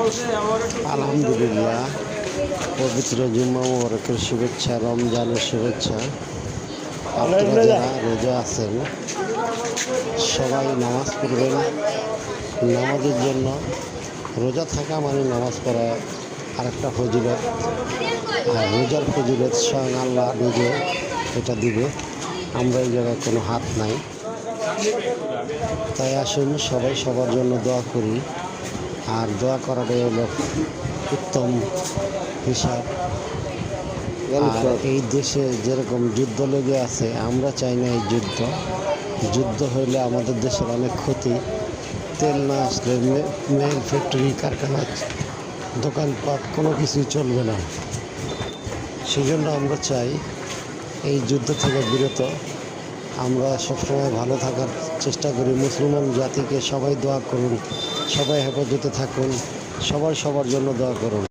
আলহামদুলিল্লাহ, পবিত্র জুম্মা মুবারকের শুভেচ্ছা, রমজানের শুভেচ্ছা। আপনারা যারা রোজা আছেন সবাই নামাজ পড়বেন। নামাজের জন্য রোজা থাকা মানে নামাজ পড়া আরেকটা ফজিলত, আর রোজার ফজিলত স্বয়ং আল্লাহ নিজে এটা দিবে, আমরা এই জায়গায় কোনো হাত নাই। তাই আসুন সবাই সবার জন্য দোয়া করি, আর দোয়া করাটাই হলো উত্তম হিসাব। আর এই দেশে যেরকম যুদ্ধ লেগে আছে, আমরা চাই না এই যুদ্ধ হইলে আমাদের দেশের অনেক ক্ষতি। তেল না আসলে মেল ফ্যাক্টরি, কারখানা, দোকানপাট কোনো কিছুই চলবে না। সেই জন্য আমরা চাই এই যুদ্ধ থেকে বিরত আমরা সবসময় ভালো থাকার চেষ্টা করি। মুসলমান জাতিকে সবাই দোয়া করুন, সবাই হেফাজতে থাকুন, সবাই সবার জন্য দোয়া করুন।